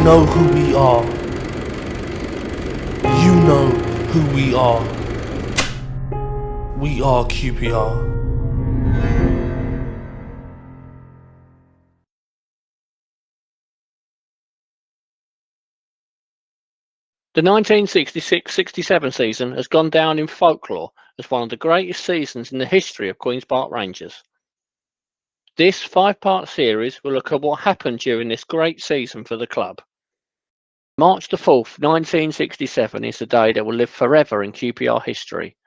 know who we are. You know who we are. We are QPR. The 1966-67 season has gone down in folklore as one of the greatest seasons in the history of Queen's Park Rangers. This 5-part series will look at what happened during this great season for the club. March the 4th, 1967 is the day that will live forever in QPR history.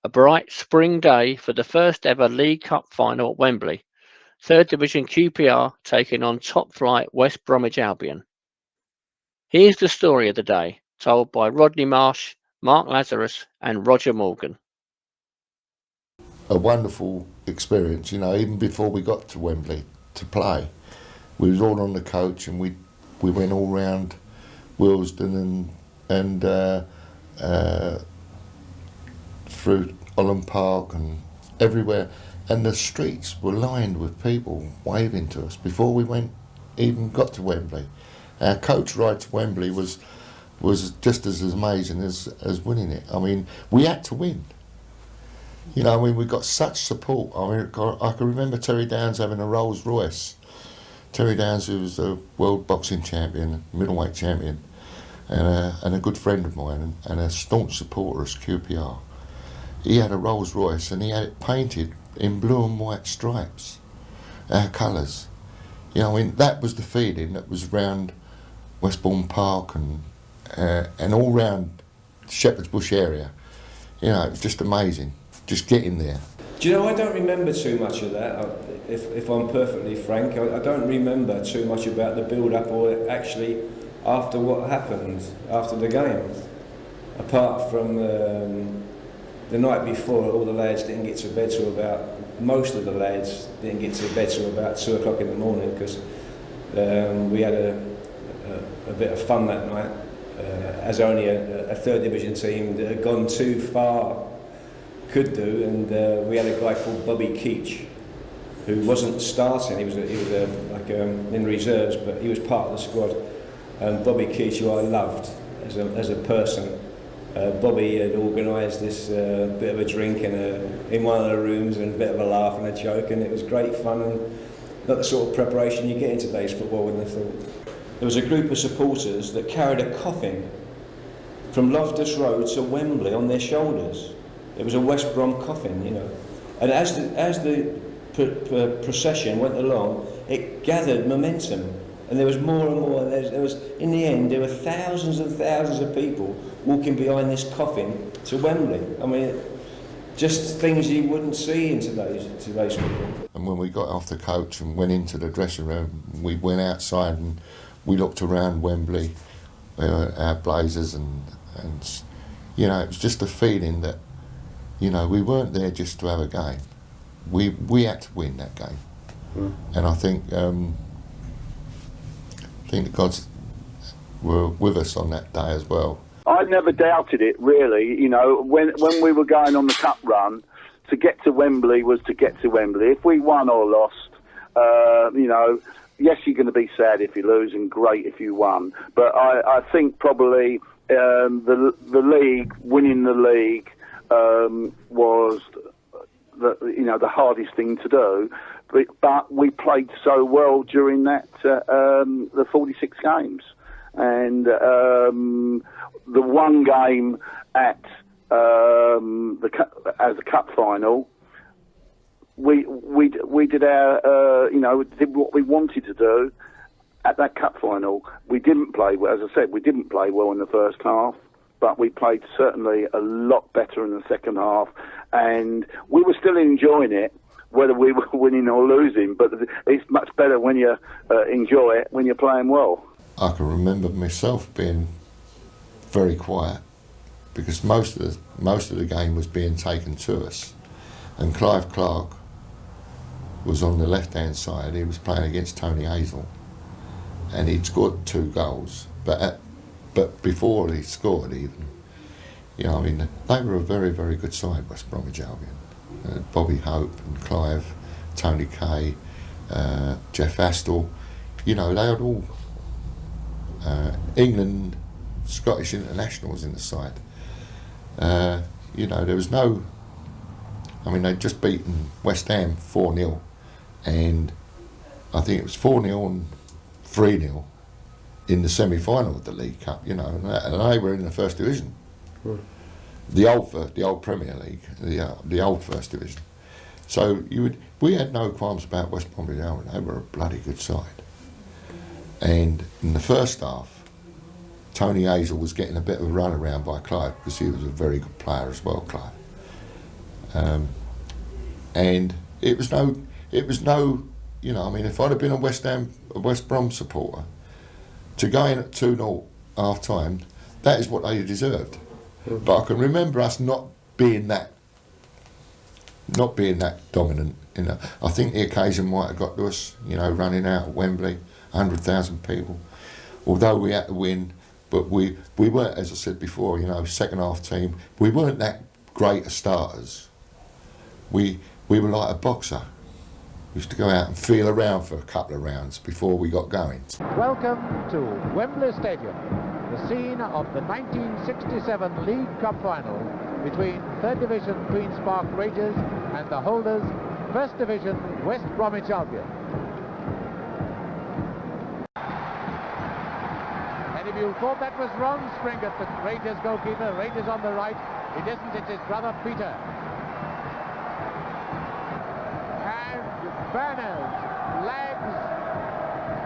A bright spring day for the first ever League Cup final at Wembley. 3rd Division QPR taking on top flight West Bromwich Albion. Here's the story of the day, told by Rodney Marsh, Mark Lazarus and Roger Morgan. A wonderful experience, even before we got to Wembley to play. We was all on the coach and we went all round Willesden and through Holland Park and everywhere, and the streets were lined with people waving to us before we even got to Wembley. Our coach ride to Wembley was just as amazing as winning it. We had to win. We got such support. I can remember Terry Downs having a Rolls Royce. Terry Downs, who was a world boxing champion, middleweight champion, and a good friend of mine, and a staunch supporter of QPR. He had a Rolls Royce and he had it painted in blue and white stripes, our colours. That was the feeling that was round Westbourne Park and all round Shepherd's Bush area. It was just amazing, just getting there. Do you know, I don't remember too much of that, if I'm perfectly frank. I don't remember too much about the build-up or actually after what happened after the game. Apart from the night before, all the lads didn't get to bed till most of the lads didn't get to bed till about 2 o'clock in the morning because we had a bit of fun that night, as only a 3rd Division team that had gone too far could do, and we had a guy called Bobby Keach who wasn't starting. He was in reserves, but he was part of the squad. And Bobby Keach, who I loved as a person, Bobby had organised this bit of a drink in one of the rooms and a bit of a laugh and a joke, and it was great fun and not the sort of preparation you get in today's football, wouldn't have thought. There was a group of supporters that carried a coffin from Loftus Road to Wembley on their shoulders. It was a West Brom coffin, And as the procession went along, it gathered momentum, and there was more and more. There was, in the end, there were thousands and thousands of people walking behind this coffin to Wembley. Just things you wouldn't see in today's football. And when we got off the coach and went into the dressing room, we went outside and we looked around Wembley, our blazers, and it was just a feeling that, we weren't there just to have a game. We had to win that game. And I think the gods were with us on that day as well. I never doubted it, really. When we were going on the cup run, to get to Wembley was to get to Wembley. If we won or lost, yes, you're going to be sad if you lose and great if you won. But I think probably the league, winning the league, was the hardest thing to do. But we played so well during that the 46 games, and the one game at as a cup final, we did our did what we wanted to do at that cup final. We didn't play, as I said, we didn't play well in the first half, but we played certainly a lot better in the second half, and we were still enjoying it, whether we were winning or losing. But it's much better when you enjoy it when you're playing well. I can remember myself being very quiet because most of the game was being taken to us, and Clive Clark was on the left-hand side. He was playing against Tony Hazel, and he'd scored 2 goals. But before he scored, even, they were a very, very good side, West Bromwich Albion. Bobby Hope and Clive, Tony Kay, Jeff Astle, they had all England, Scottish internationals in the side. You know, there was no. I mean, they'd just beaten West Ham 4-0, and I think it was 4-0 and 3-0 in the semi-final of the League Cup. You know, and they were in the first division, the old Premier League, the old first division. So we had no qualms about West Bromwich Albion. They were a bloody good side. And in the first half, Tony Hazel was getting a bit of a run around by Clive because he was a very good player as well, Clive. And it was no, you know, I mean, if I'd have been a West Brom supporter, to go in at 2-0 half time, that is what they deserved. But I can remember us not being that dominant. You know, I think the occasion might have got to us. You know, running out at Wembley, 100,000 people. Although we had to win, but we weren't, as I said before, you know, second half team. We weren't that great as starters. We were like a boxer. We used to go out and feel around for a couple of rounds before we got going. Welcome to Wembley Stadium, the scene of the 1967 League Cup final between 3rd Division Queen's Park Rangers and the holders 1st Division West Bromwich Albion. And if you thought that was Ron Springett, the Rangers goalkeeper, Rangers on the right, it isn't, it's his brother Peter. Banners, flags,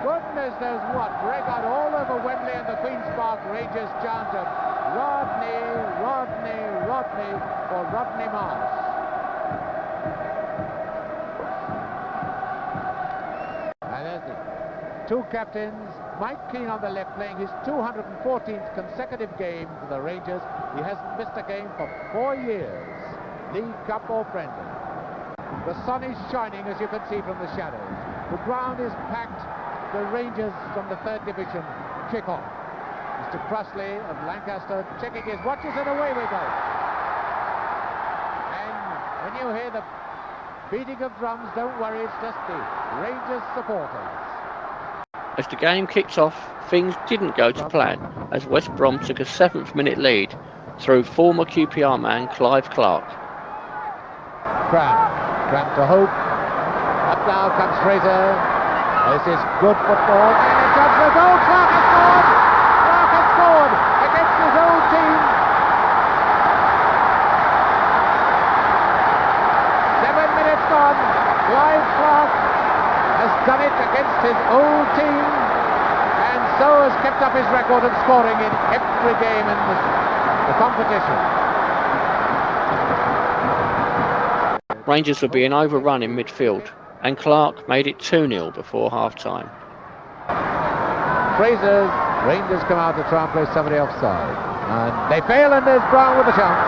goodness knows what, break out all over Wembley, and the Queen's Park Rangers chanted, Rodney, Rodney, Rodney, for Rodney Marsh. And there's the two captains, Mike Keane on the left, playing his 214th consecutive game for the Rangers. He hasn't missed a game for 4 years, League Cup or friendly. The sun is shining, as you can see from the shadows. The ground is packed. The Rangers from the 3rd Division kick off. Mr. Crossley of Lancaster checking his watches, and away we go. And when you hear the beating of drums, don't worry, it's just the Rangers supporters. As the game kicked off, things didn't go to plan, as West Brom took a 7th-minute lead through former QPR man Clive Clark. Grant to Hope. Up now comes Fraser. This is good football. And it comes the goal. Clark has scored! Clark has scored against his old team. 7 minutes gone. Clive Clark has done it against his old team, and so has kept up his record of scoring in every game in the competition. Rangers were being overrun in midfield, and Clark made it 2-0 before half-time. Fraser, Rangers come out to try and play somebody offside, and they fail, and there's Brown with a chance.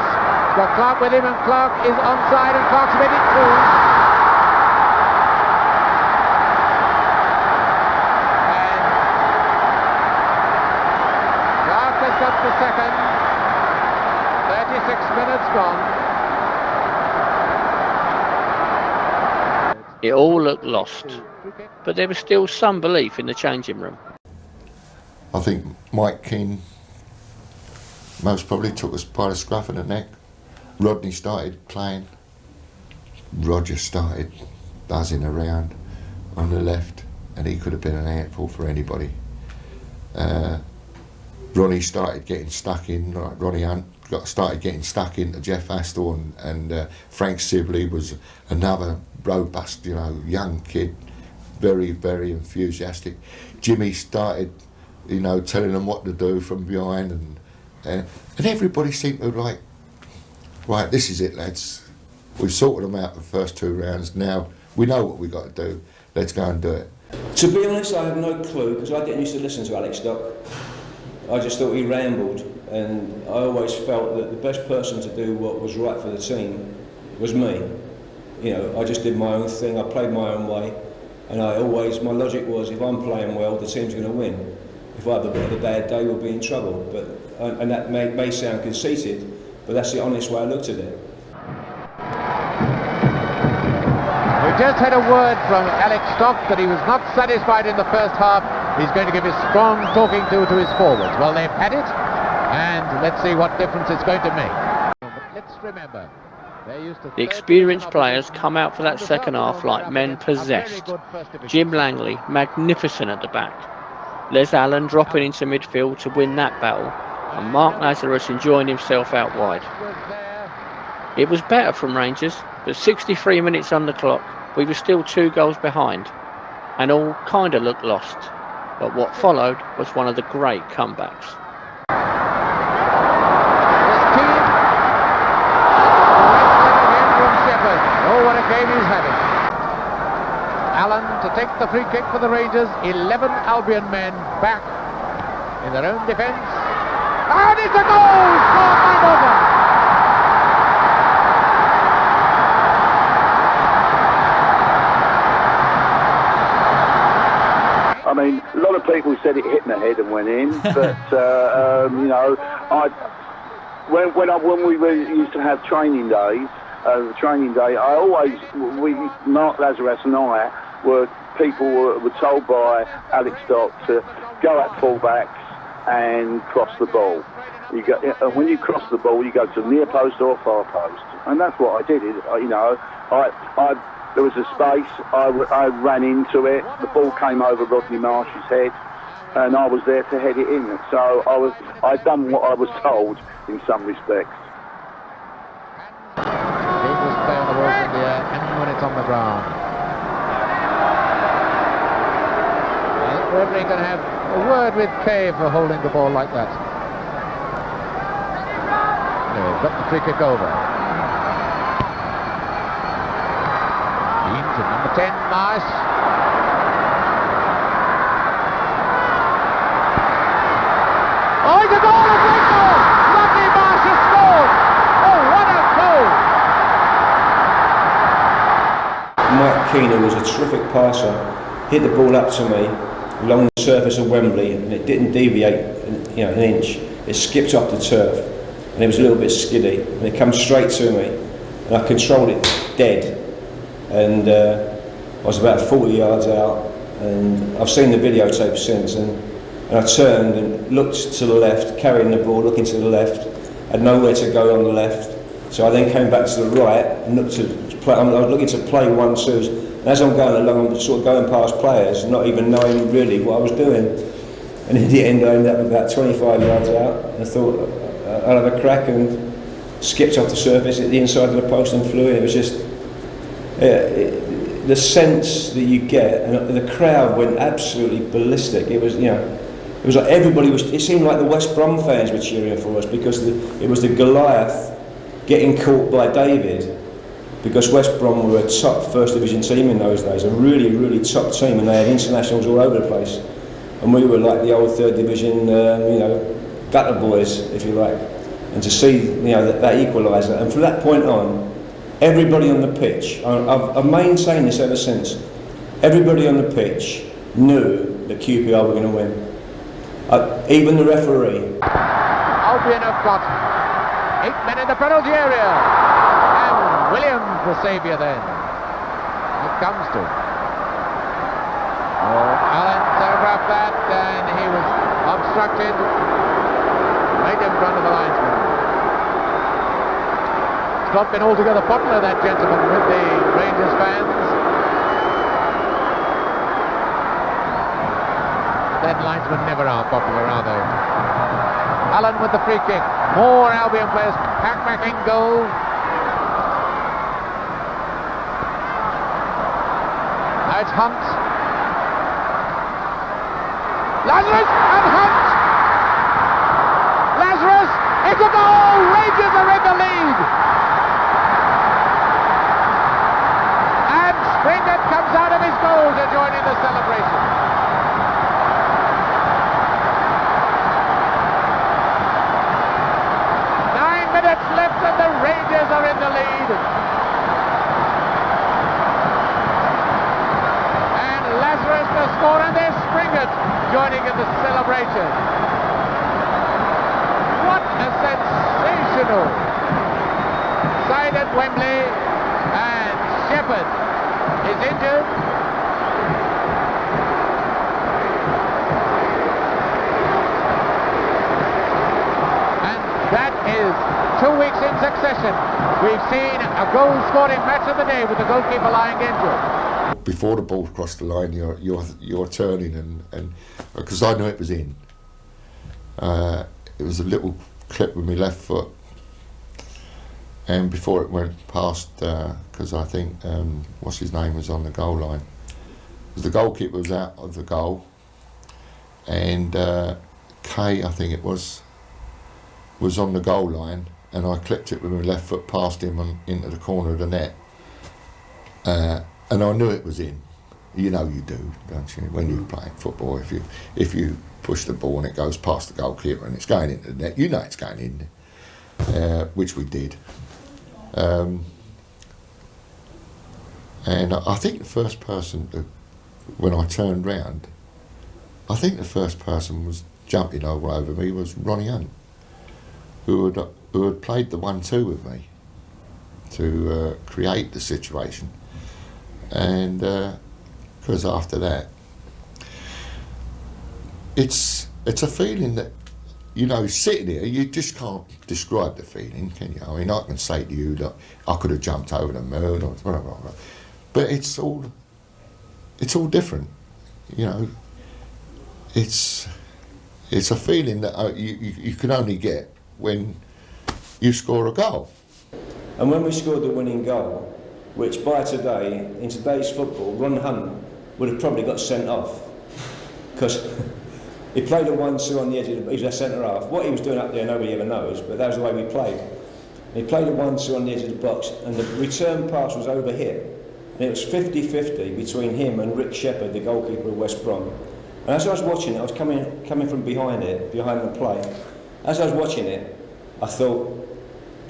He's got Clark with him, and Clark is onside, and Clark's made it through. And Clark has got the second. 36 minutes gone. It all looked lost, but there was still some belief in the changing room. I think Mike Keane most probably took us by the scruff of the neck. Rodney started playing. Roger started buzzing around on the left, and he could have been an handful for anybody. Ronnie started getting stuck in, like Ronnie Hunt started getting stuck into Jeff Astor, and Frank Sibley was another robust, you know, young kid, very, very enthusiastic. Jimmy started, you know, telling them what to do from behind, and everybody seemed to like, right, this is it, lads. We've sorted them out the first 2 rounds. Now we know what we've got to do. Let's go and do it. To be honest, I have no clue, because I didn't used to listen to Alex Stock. I just thought he rambled, and I always felt that the best person to do what was right for the team was me. You know, I just did my own thing, I played my own way, and my logic was, if I'm playing well, the team's going to win. If I have a bit of a bad day, we'll be in trouble. And that may sound conceited, but that's the honest way I looked at it. We've just had a word from Alex Stock that he was not satisfied in the first half. He's going to give his strong talking to his forwards. Well, they've had it, and let's see what difference it's going to make. But let's remember, the experienced players come out for that second half like men possessed. Jim Langley, magnificent at the back. Les Allen dropping into midfield to win that battle, and Mark Lazarus enjoying himself out wide. It was better from Rangers, but 63 minutes on the clock, we were still 2 goals behind, and all kind of looked lost. But what followed was one of the great comebacks. Oh, what a game he's having. Allen to take the free kick for the Rangers. 11 Albion men back in their own defence. And it's a goal! Scored by Morgan. I mean, a lot of people said it hit my head and went in, but you know, when we used to have training days, Mark Lazarus and I were told by Alex Stock to go at fullbacks and cross the ball. When you cross the ball, you go to near post or far post, and that's what I did. You know, there was a space. I ran into it. The ball came over Rodney Marsh's head, and I was there to head it in. So I'd done what I was told in some respects. Dangerous play on the ball in the air, and when it's on the ground. The referee can have a word with Kay for holding the ball like that. Anyway, got the free kick over. Dean to number 10, Marsh. Oh, it's a goal! A great goal! Rodney Marsh has scored! Oh, what a goal! Mike Keenan was a terrific passer. Hit the ball up to me along the surface of Wembley, and it didn't deviate, an inch. It skipped off the turf, and it was a little bit skiddy, and it came straight to me, and I controlled it dead, and I was about 40 yards out, and I've seen the videotape since, and I turned and looked to the left, carrying the ball, looking to the left, had nowhere to go on the left, so I then came back to the right and looked to play. I was looking to play 1-2s. And as I'm going along, I'm sort of going past players, not even knowing really what I was doing. And in the end, I ended up about 25 yards out. I thought I'd have a crack and skipped off the surface at the inside of the post and flew in. It was just the sense that you get, and the crowd went absolutely ballistic. It was, it was like everybody was. It seemed like the West Brom fans were cheering for us because it was the Goliath getting caught by David. Because West Brom were a top first division team in those days, a really, really top team, and they had internationals all over the place. And we were like the old third division, gutter boys, if you like. And to see, that equaliser, and from that point on, everybody on the pitch, I've maintained this ever since, everybody on the pitch knew that QPR were going to win. Even the referee. Albion have got 8 men in the penalty area. Williams the saviour then. It comes to. Oh, Allen telegraphed that, and he was obstructed right in front of the linesman. It's not been altogether popular, that gentleman, with the Rangers fans. Then linesmen never are popular, are they? Allen with the free kick. More Albion players pack back in goal. It's Hunt. Lazarus and Hunt. Lazarus, it's a goal! Rangers are in the lead. And Springett comes out of his goal to join in the celebration. Nine minutes left and the Rangers are in the lead. Score, and there's Springett joining in the celebration. What a sensational side at Wembley, and Shepherd is injured. And that is 2 weeks in succession. We've seen a goal-scoring match of the day with the goalkeeper lying injured. Before the ball crossed the line, you're turning, and because I knew it was in. It was a little clip with my left foot, and before it went past, because I think what's his name was on the goal line. The goalkeeper was out of the goal, and Kay, I think it was on the goal line, and I clipped it with my left foot past him into the corner of the net, and I knew it was in. You know you do, don't you? When you're playing football, if you push the ball and it goes past the goalkeeper and it's going into the net, you know it's going in, which we did. And I think the first person, when I turned round, I think the first person was jumping all over me was Ronnie Hunt, who had played the 1-2 with me to create the situation. And because after that, it's a feeling that, you know, sitting here, you just can't describe the feeling, can you? I mean, I can say to you that I could have jumped over the moon or whatever, but it's all different, you know. It's a feeling that you can only get when you score a goal. And when we scored the winning goal, which by today, in today's football, Ron Hunt would have probably got sent off, because he played a 1-2 on the edge of the, he was a centre half. What he was doing up there, nobody ever knows, but that was the way we played. He played a 1-2 on the edge of the box, and the return pass was over here. And it was 50-50 between him and Rick Shepherd, the goalkeeper of West Brom. And as I was watching it, I was coming from behind the play. As I was watching it, I thought,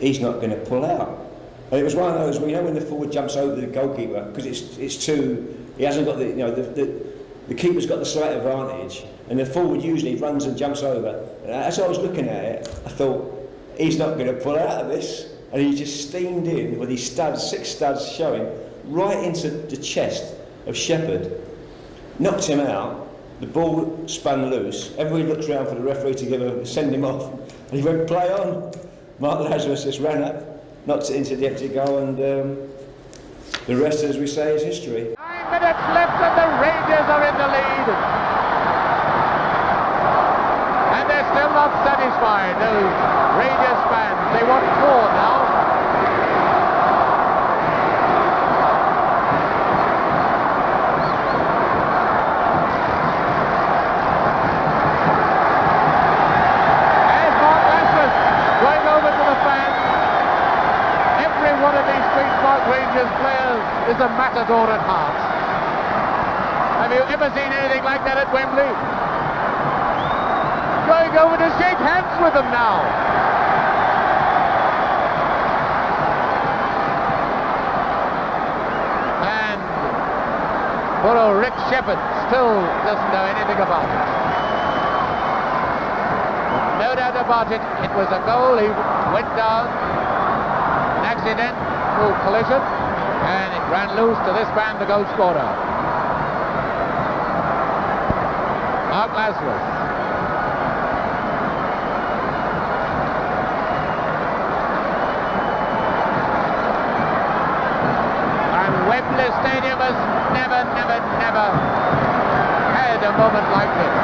he's not going to pull out. And it was one of those, you know, when the forward jumps over the goalkeeper, because it's too, he hasn't got the, you know, the keeper's got the slight advantage, and the forward usually runs and jumps over. And as I was looking at it, I thought, he's not going to pull out of this. And he just steamed in with his studs, 6 studs showing, right into the chest of Shepherd, knocked him out. The ball spun loose. Everybody looks around for the referee to send him off, and he went, play on. Mark Lazarus just ran up, knocked it into the empty goal, and the rest, as we say, is history. 9 minutes left and the Rangers are in the lead. And they're still not satisfied, those Rangers fans. They want more now. There's Mark Lazarus going over to the fans. Every one of these Queen's Park Rangers players is a matador at heart. Have you ever seen anything like that at Wembley? Going over to shake hands with them now. And poor old Rick Shepherd still doesn't know anything about it. No doubt about it, it was a goal. He went down, an accidental collision, and it ran loose to this man, the goal scorer, Mark Lazarus. And Wembley Stadium has never had a moment like this,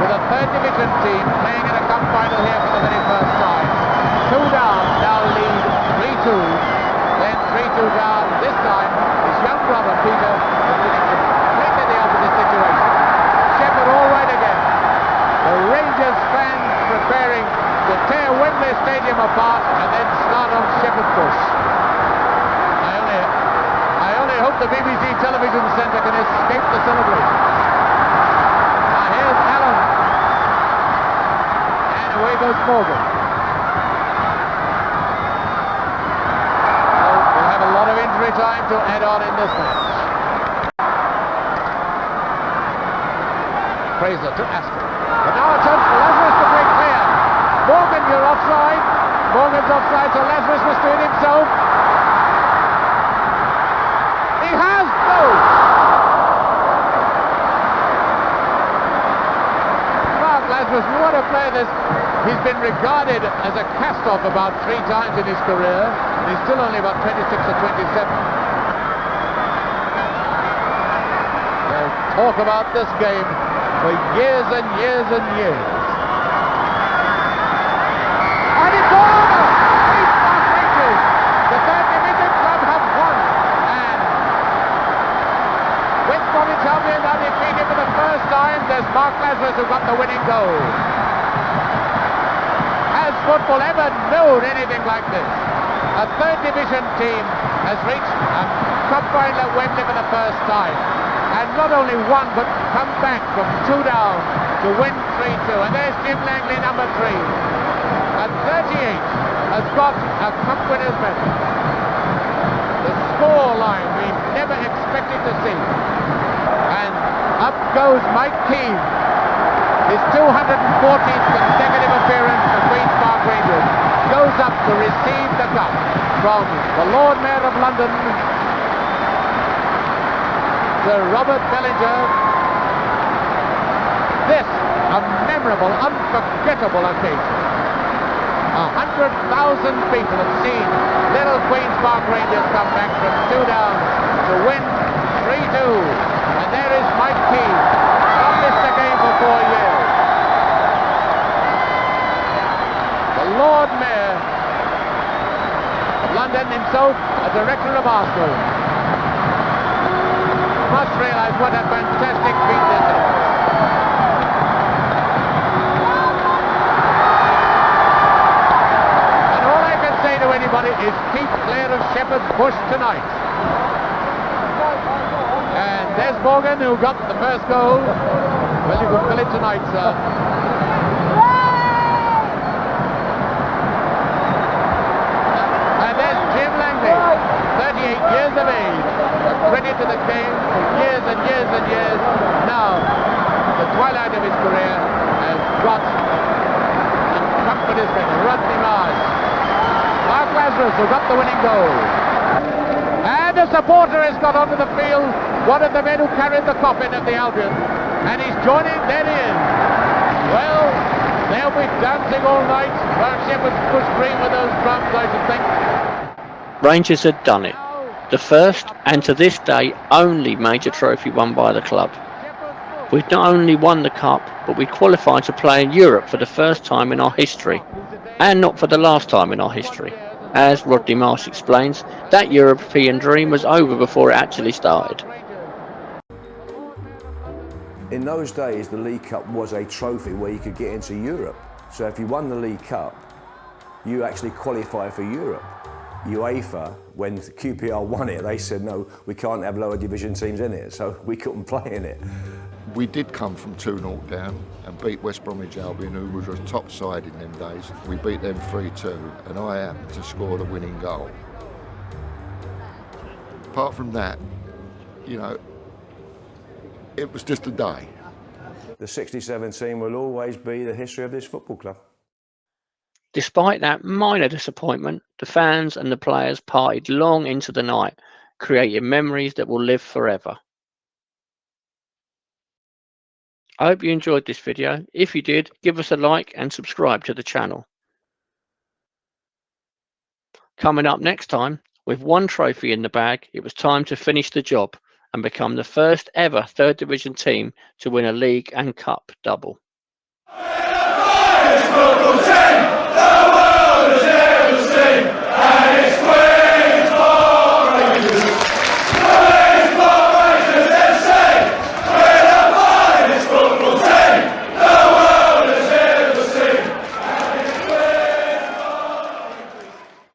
with a third division team playing in a cup final here for the very first time. 2 down, now lead 3-2, then 3-2 down. This time his young brother Peter is in completely the opposite situation. Shepherd all right again. The Rangers fans preparing to tear Wembley Stadium apart and then start on Shepherd Bush. I only hope the BBC television centre can escape the celebration. Now here's Allen. And away goes Morgan. So we'll have a lot of injury time to add on in this match. Fraser to Aston. But now a chance for Lazarus to break clear. Morgan, you're offside. Morgan's offside, so Lazarus must do it himself. He has! No! Lazarus, what a player this. He's been regarded as a cast-off about 3 times in his career. He's still only about 26 or 27. They'll talk about this game for years and years and years. And it's over! Queen's Park Rangers, the third division club, have won. And West Bromwich Albion are defeated for the first time. There's Mark Lazarus who got the winning goal. Has football ever known anything like this? A third division team has reached a cup final at Wembley for the first time. And not only won, but come back from 2 down to win 3-2. And there's Jim Langley, number 3. At 38, has got a cup winner's medal. The score line we never expected to see. And up goes Mike Keane. His 214th consecutive appearance for Queen's Park Rangers goes up to receive the cup from the Lord Mayor of London, Sir Robert Bellinger. This a memorable, unforgettable occasion. 100,000 people have seen little Queen's Park Rangers come back from 2 down to win 3-2. And there is Mike Keane. Not missed the game for 4 years. The Lord Mayor of London himself, a director of Arsenal, must realise what a fantastic feat this is. And all I can say to anybody is keep clear of Shepherd's Bush tonight. And there's Morgan who got the first goal. Well, you can fill it tonight, sir. And there's Jim Langley, 38 years of age. A credit to the game for years and years and years. Now, the twilight of his career has got accompanied by Rodney Marsh. Mark Lazarus who got the winning goal. And a supporter has got onto the field, one of the men who carried the coffin of the Albion, and he's joining. There he is. Well, they'll be dancing all night while Shepherd's Bush Green with those drums, I should think. Rangers had done it. The first, and to this day, only major trophy won by the club. We'd not only won the cup, but we qualified to play in Europe for the first time in our history, and not for the last time in our history. As Rodney Marsh explains, that European dream was over before it actually started. In those days, the League Cup was a trophy where you could get into Europe. So if you won the League Cup, you actually qualify for Europe. UEFA, when QPR won it, they said, no, we can't have lower division teams in it, so we couldn't play in it. We did come from 2-0 down and beat West Bromwich Albion, who was a top side in them days. We beat them 3-2, and I happened to score the winning goal. Apart from that, you know, it was just a day. The 67 team will always be the history of this football club. Despite that minor disappointment, the fans and the players partied long into the night, creating memories that will live forever. I hope you enjoyed this video. If you did, give us a like and subscribe to the channel. Coming up next time, with one trophy in the bag, it was time to finish the job and become the first ever third division team to win a league and cup double.